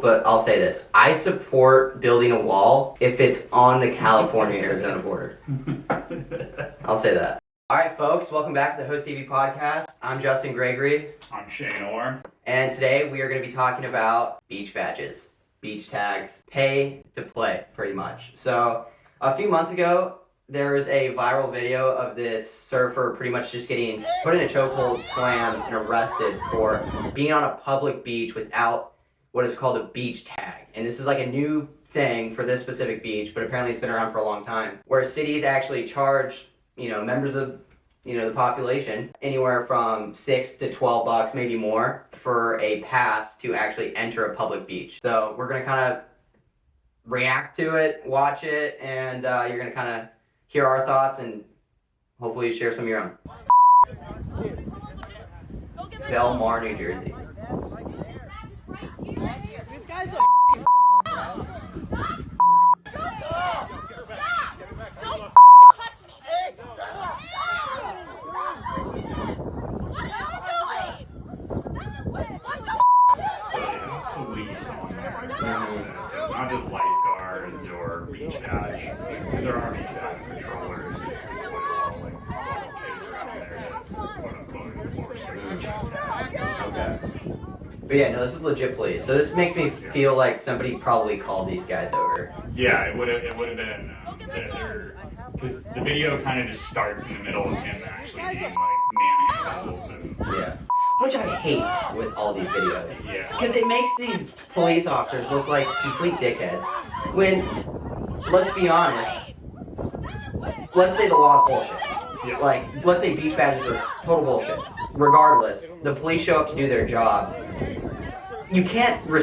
But I'll say this, I support building a wall if it's on the California-Arizona border. I'll say that. Alright folks, welcome back to the Host Stevie podcast. I'm Justin Gregory. I'm Shane Orr. And today we are going to be talking about beach badges, beach tags, pay to play, pretty much. So, a few months ago, there was a viral video of this surfer pretty much just getting put in a chokehold, slammed, and arrested for being on a public beach without what is called a beach tag. And this is like a new thing for this specific beach, but apparently it's been around for a long time, where cities actually charge, members of, the population anywhere from $6 to $12, maybe more, for a pass to actually enter a public beach. So we're gonna kind of react to it, watch it, and you're gonna kind of hear our thoughts and hopefully share some of your own. Belmar, New Jersey. This guy's a police on there. So it's not just lifeguards or beach guys, because there are beach guys and patrollers who all like kids around there to quote unquote enforce their beach tag. Okay. But yeah, no, this is legit police. So this makes me feel like somebody probably called these guys over. Yeah, it would have been because the video kind of just starts in the middle of him actually being like manhandled and Yeah. Which I hate with all these videos. yeah. Because it makes these police officers look like complete dickheads. When, let's be honest, let's say the law is bullshit. Yeah. Like, let's say beach badges are total bullshit. Regardless, the police show up to do their job. You can't what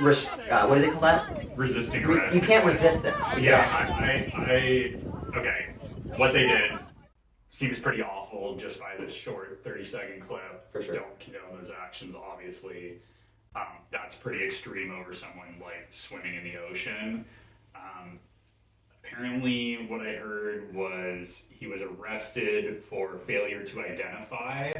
do they call that? Resisting arrest. You can't resist them. Yeah, okay. What they did seems pretty awful just by this short 30-second clip. For sure. Don't condone those actions, obviously. That's pretty extreme over someone like swimming in the ocean. Apparently, what I heard was he was arrested for failure to identify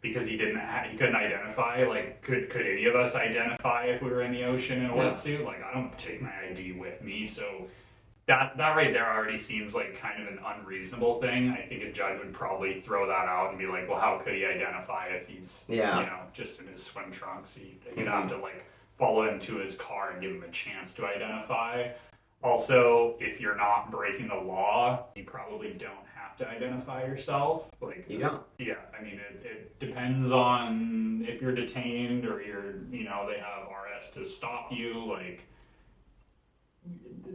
because he couldn't identify. Like, could any of us identify if we were in the ocean in a wetsuit? Like, I don't take my ID with me, so that right there already seems like kind of an unreasonable thing. I think a judge would probably throw that out and be like, well, how could he identify if he's, just in his swim trunks? He'd have to like follow him to his car and give him a chance to identify. Also, if you're not breaking the law, you probably don't have to identify yourself. Like, You don't. Yeah, I mean, it depends on if you're detained or they have RS to stop you. Like,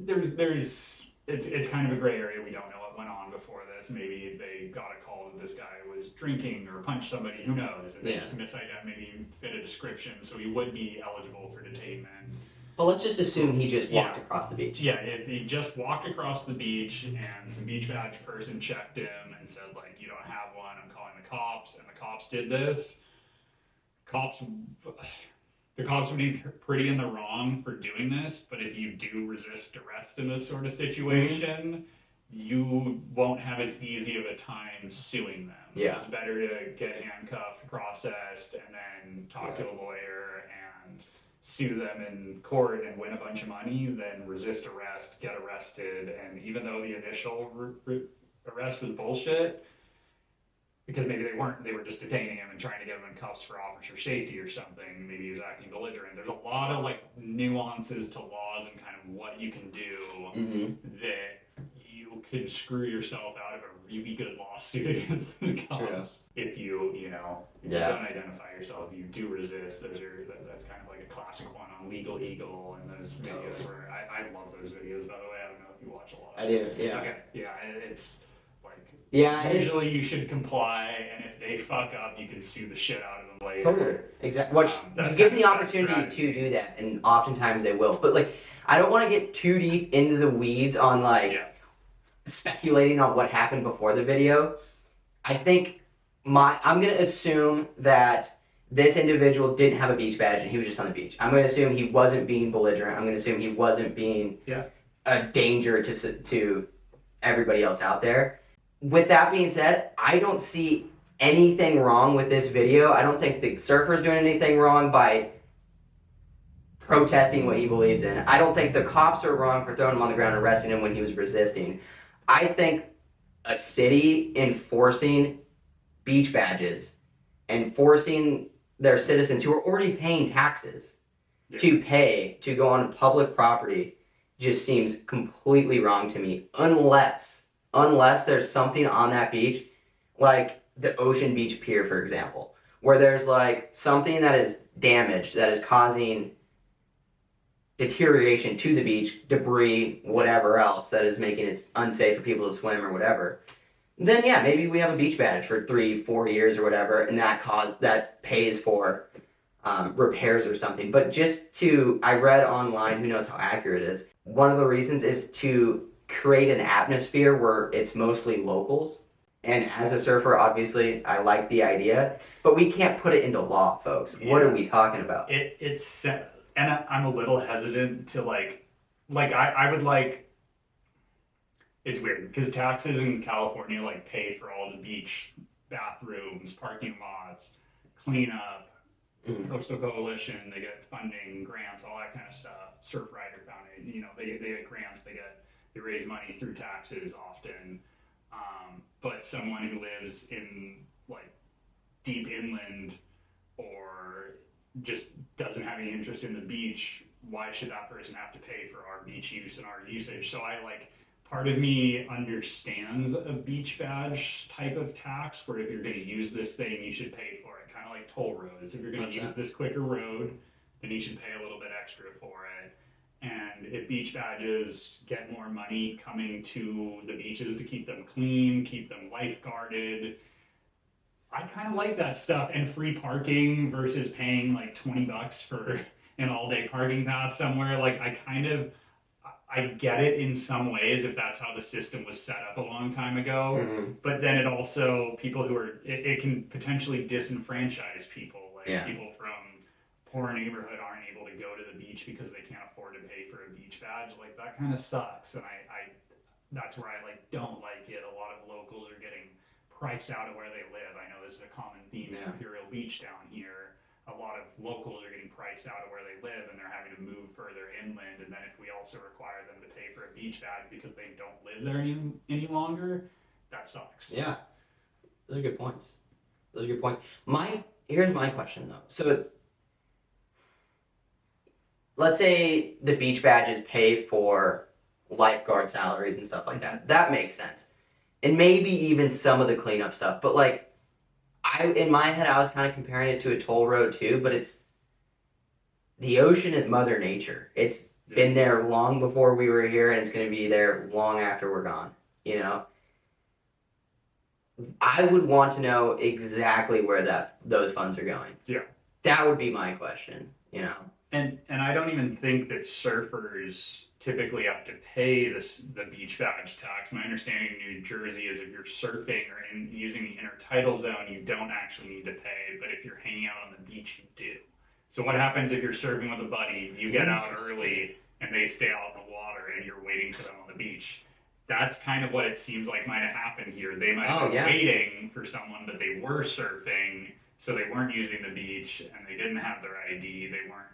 it's kind of a gray area. We don't know what went on before this. Maybe they got a call that this guy was drinking or punched somebody. Who knows? And they just misidentified, maybe fit a description, so he would be eligible for detainment. But let's just assume he just walked across the beach. Yeah, if he just walked across the beach and some beach badge person checked him and said, like, you don't have one, I'm calling the cops, and the cops did this, the cops would be pretty in the wrong for doing this, but if you do resist arrest in this sort of situation, you won't have as easy of a time suing them. Yeah. It's better to get handcuffed, processed, and then talk to a lawyer and sue them in court and win a bunch of money than resist arrest, get arrested, and even though the initial arrest was bullshit, because maybe they were just detaining him and trying to get him in cuffs for officer safety or something, maybe he was acting belligerent. There's a lot of like nuances to laws and kind of what you can do that you could screw yourself out of a really good lawsuit against the cops. If you don't identify yourself, you do resist. That's kind of like a classic one on Legal Eagle and those videos where I love those videos, by the way. I don't know if you watch a lot. I do, yeah. Okay, yeah, it's like, usually you should comply, and if they fuck up, you can sue the shit out of them later. Totally, exactly. Which you give them the opportunity to do that, and oftentimes they will. But like, I don't want to get too deep into the weeds on speculating on what happened before the video. I think I'm gonna assume that this individual didn't have a beach badge and he was just on the beach. I'm gonna assume he wasn't being belligerent. I'm gonna assume he wasn't being a danger to everybody else out there. With that being said, I don't see anything wrong with this video. I don't think the surfer's doing anything wrong by protesting what he believes in. I don't think the cops are wrong for throwing him on the ground and arresting him when he was resisting. I think a city enforcing beach badges and forcing their citizens who are already paying taxes to pay to go on public property just seems completely wrong to me. Unless there's something on that beach, like the Ocean Beach Pier, for example, where there's like something that is damaged, that is causing deterioration to the beach, debris, whatever else that is making it unsafe for people to swim or whatever, then yeah, maybe we have a beach badge for 3-4 years or whatever, and that pays for repairs or something. But I read online, who knows how accurate it is, one of the reasons is to create an atmosphere where it's mostly locals. And as a surfer, obviously, I like the idea, but we can't put it into law, folks. Yeah. What are we talking about? And I'm a little hesitant to I would like, it's weird because taxes in California like pay for all the beach bathrooms, parking lots, cleanup, Coastal Coalition, they get funding, grants, all that kind of stuff. Surf Rider Foundation, they get grants, they raise money through taxes often. But someone who lives in like deep inland or just doesn't have any interest in the beach, why should that person have to pay for our beach use and our usage? So part of me understands a beach badge type of tax where if you're going to use this thing, you should pay for it. Kind of like toll roads. If you're going to use this quicker road, then you should pay a little bit extra for it. And if beach badges get more money coming to the beaches to keep them clean, keep them lifeguarded, I kind of like that stuff. And free parking versus paying like $20 for an all-day parking pass somewhere. Like I get it in some ways if that's how the system was set up a long time ago. Mm-hmm. But then it also, it can potentially disenfranchise people. People from poor neighborhood aren't able to go to the beach because they can't afford to pay for a beach badge. Like that kind of sucks. And that's where I don't like it. A lot of locals are getting priced out of where they live. I know this is a common theme in Imperial Beach down here. A lot of locals are getting priced out of where they live and they're having to move further inland. And then if we also require them to pay for a beach badge because they don't live there any longer, that sucks. Yeah. Those are good points. Here's my question though. So let's say the beach badges pay for lifeguard salaries and stuff like that. That makes sense. And maybe even some of the cleanup stuff. But in my head, I was kind of comparing it to a toll road too, but the ocean is Mother Nature. It's been there long before we were here, and it's going to be there long after we're gone, I would want to know exactly where those funds are going. Yeah. That would be my question, And I don't even think that surfers typically have to pay the beach badge tax. My understanding in New Jersey is if you're surfing or using the intertidal zone, you don't actually need to pay. But if you're hanging out on the beach, you do. So what happens if you're surfing with a buddy, you get out early and they stay out in the water and you're waiting for them on the beach? That's kind of what it seems like might have happened here. They might have been waiting for someone, but they were surfing, so they weren't using the beach and they didn't have their ID. They weren't.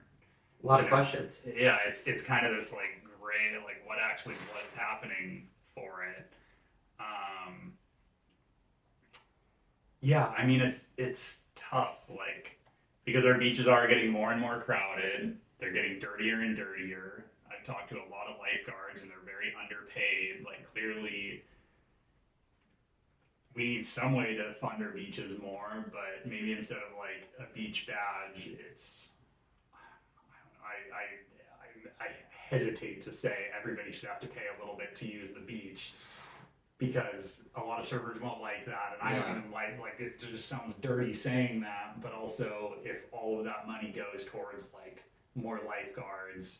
A lot of questions. Yeah, it's kind of this gray, what actually was happening for it. Yeah, I mean it's tough, because our beaches are getting more and more crowded. They're getting dirtier and dirtier. I've talked to a lot of lifeguards and they're very underpaid. Clearly, we need some way to fund our beaches more, but maybe instead of a beach badge, it's. I hesitate to say everybody should have to pay a little bit to use the beach because a lot of surfers won't like that, and I don't even like it. Just sounds dirty saying that, but also if all of that money goes towards more lifeguards,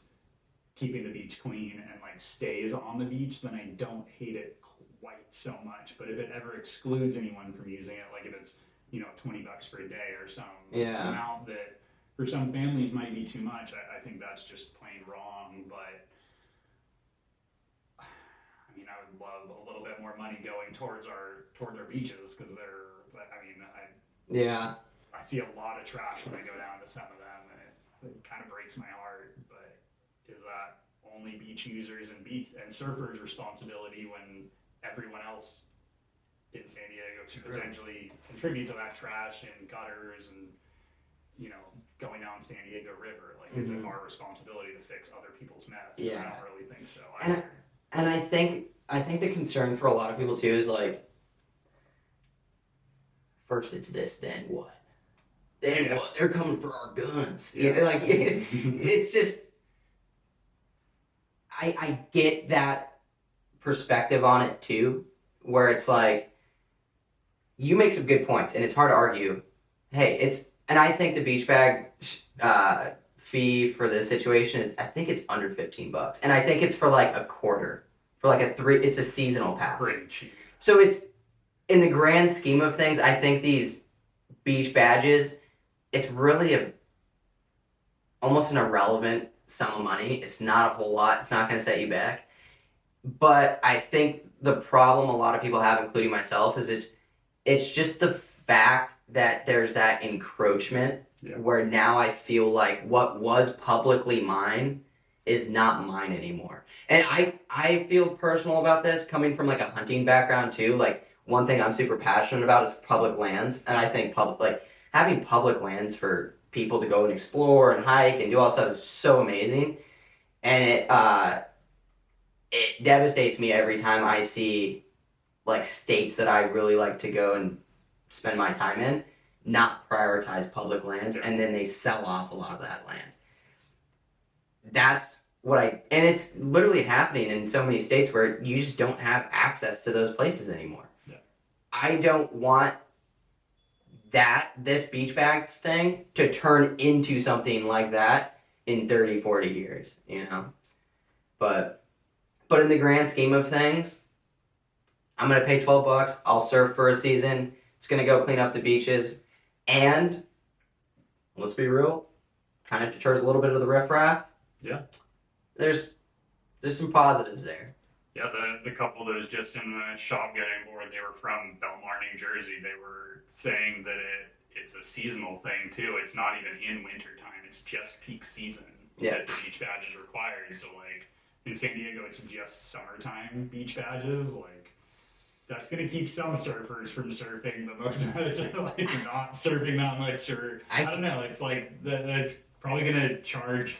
keeping the beach clean, and stays on the beach, then I don't hate it quite so much. But if it ever excludes anyone from using it, if it's $20 for a day or some amount that for some families might be too much, I think that's just plain wrong. But I mean, I would love a little bit more money going towards our beaches because I see a lot of trash when I go down to some of them. it kind of breaks my heart. But is that only beach users and surfers' responsibility when everyone else in San Diego could potentially contribute to that trash and gutters and going down San Diego River? Like, is it our responsibility to fix other people's mess? Yeah. I don't really think so. And I think the concern for a lot of people too is like, first it's this, then what? Then what? They're coming for our guns. Yeah. Like it's just, I get that perspective on it too, where it's like, you make some good points, and it's hard to argue. Hey, and I think the beach bag fee for this situation is, I think it's under $15, and I think it's for like a quarter, for like it's a seasonal pass. Pretty cheap. So it's, in the grand scheme of things, I think these beach badges, it's really almost an irrelevant sum of money. It's not a whole lot. It's not going to set you back. But I think the problem a lot of people have, including myself, is it's just the fact that there's that encroachment where now I feel like what was publicly mine is not mine anymore. And I feel personal about this, coming from like a hunting background too. Like, one thing I'm super passionate about is public lands, and I think having public lands for people to go and explore and hike and do all stuff is so amazing. And it devastates me every time I see like states that I really like to go and spend my time in not prioritize public lands, and then they sell off a lot of that land. That's and it's literally happening in so many states where you just don't have access to those places anymore. Yeah. I don't want this beach bags thing to turn into something like that in 30, 40 years, But in the grand scheme of things, I'm going to pay $12. I'll surf for a season. It's going to go clean up the beaches. And, let's be real, kind of deters a little bit of the riffraff. Yeah. There's some positives there. Yeah, the couple that was just in the shop getting bored, they were from Belmar, New Jersey. They were saying that it's a seasonal thing, too. It's not even in wintertime. It's just peak season that the beach badge is required. So, like, in San Diego, it's just summertime beach badges. Like, that's going to keep some surfers from surfing, but most of us are, like, not surfing that much. Or, I don't know. It's like, that's probably going to charge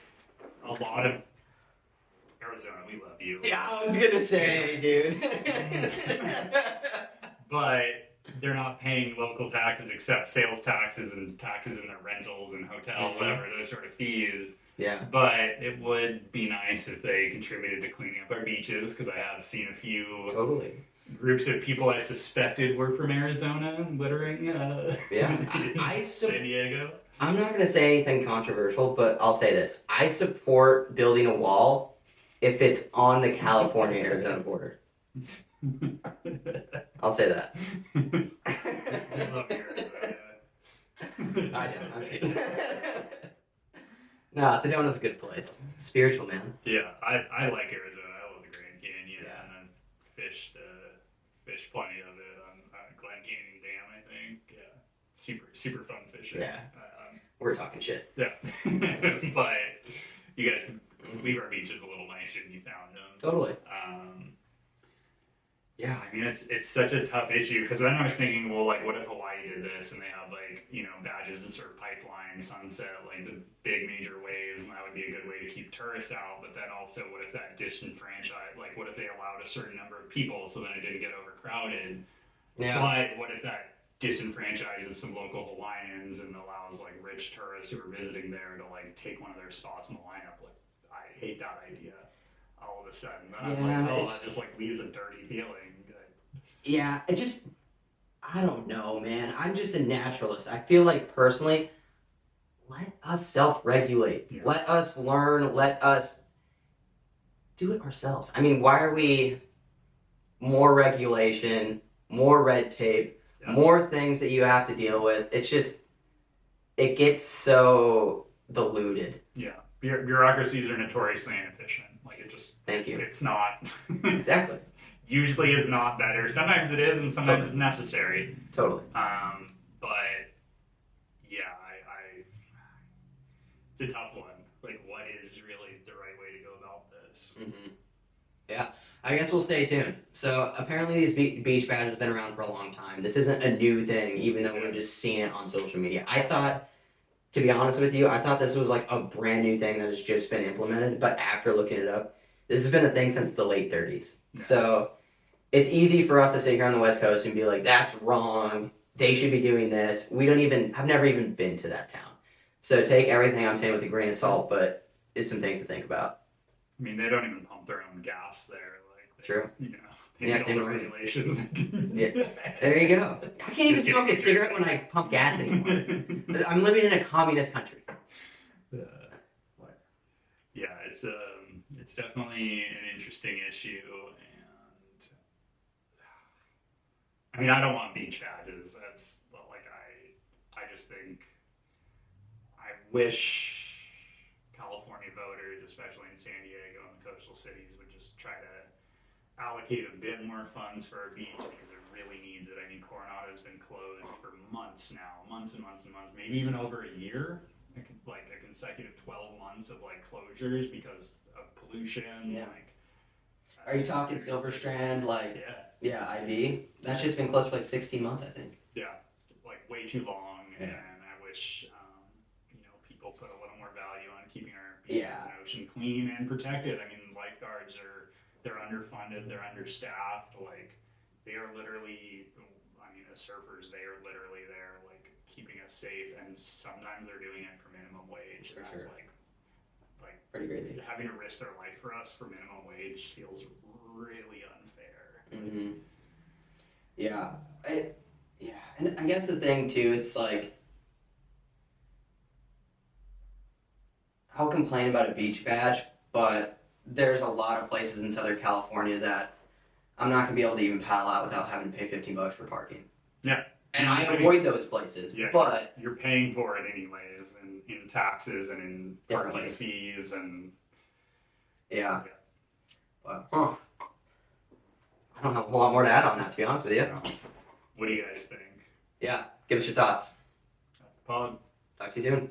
a lot of Arizona, we love you. Yeah, I was gonna say, dude. But they're not paying local taxes except sales taxes and taxes in their rentals and hotel, whatever, those sort of fees. Yeah. But it would be nice if they contributed to cleaning up our beaches, because I have seen a few groups of people I suspected were from Arizona littering San Diego. I'm not going to say anything controversial, but I'll say this. I support building a wall if it's on the California-Arizona border. I'll say that. I love Arizona. I know, I'm kidding. No, Sedona's a good place. Spiritual, man. Yeah, I like Arizona. I love the Grand Canyon, and I've fished plenty of it on Glen Canyon Dam, I think. Yeah, super fun fishing. Yeah. We're talking shit. Yeah. But you guys leave our beaches a little nicer than you found them. Totally. Yeah, I mean, it's such a tough issue, because then I was thinking, well, like, what if Hawaii did this and they had, like, badges to serve Pipeline, Sunset, like the big major waves, and that would be a good way to keep tourists out. But then also, what if that disenfranchised, like, what if they allowed a certain number of people so then it didn't get overcrowded? Yeah. But what if that disenfranchises some local Hawaiians and allows, like, rich tourists who are visiting there to, like, take one of their spots in the lineup? Like, I hate that idea. All of a sudden, I'm like, that just like leaves a dirty feeling. Yeah, I don't know, man. I'm just a naturalist. I feel like, personally, let us self-regulate. Yeah. Let us learn. Let us do it ourselves. I mean, why are we more regulation, more red tape, more things that you have to deal with? It's just, it gets so diluted. Yeah. Bureaucracies are notoriously inefficient. Like, it just... Thank you. It's not... Exactly. Usually is not better. Sometimes it is, and sometimes it's necessary. Totally. But, yeah, it's a tough one. Like, what is really the right way to go about this? Mm-hmm. Yeah, I guess we'll stay tuned. So apparently these beach badges have been around for a long time. This isn't a new thing, even though we've just seen it on social media. I thought, to be honest with you, I thought this was like a brand new thing that has just been implemented. But after looking it up, this has been a thing since the late 30s. Yeah. So it's easy for us to sit here on the West Coast and be like, that's wrong. They should be doing this. I've never even been to that town. So take everything I'm saying with a grain of salt, but it's some things to think about. I mean, they don't even pump their own gas there. Like, True. You know, they Yeah, need all same the with me. regulations. Yeah. There you go. I can't even smoke a cigarette when I pump gas anymore. I'm living in a communist country. Yeah, it's definitely an interesting issue, and I mean, I don't want beach badges. That's like I just think I wish California voters, especially in San Diego and the coastal cities, would just try to allocate a bit more funds for our beach because it really needs it. I mean, Coronado's been closed for months now, months and months and months, maybe even over a year. Like a consecutive 12 months of like closures because of pollution. Yeah. Like, Are you talking Silver Strand, like, yeah, IV? That shit's been closed for like 16 months, I think. yeah, like way too long. Yeah. And I wish, people put a little more value on keeping our beaches and ocean clean and protected. I mean, lifeguards they're underfunded, they're understaffed. Like, they are literally, I mean, as surfers, they are literally there, like, keeping us safe, and sometimes they're doing it for minimum wage. For That's sure. like Pretty crazy. having to risk their life for us for minimum wage feels really unfair. Mm-hmm. Yeah. And I guess the thing too, it's like, I'll complain about a beach badge, but there's a lot of places in Southern California that I'm not gonna be able to even paddle out without having to pay $15 for parking. Yeah. And I avoid those places, Yeah, but you're paying for it anyways, and in taxes and in parking Definitely. fees and yeah. But, I don't have a whole lot more to add on that, to be honest with you. What do you guys think? Yeah, give us your thoughts. Pod. Talk to you soon.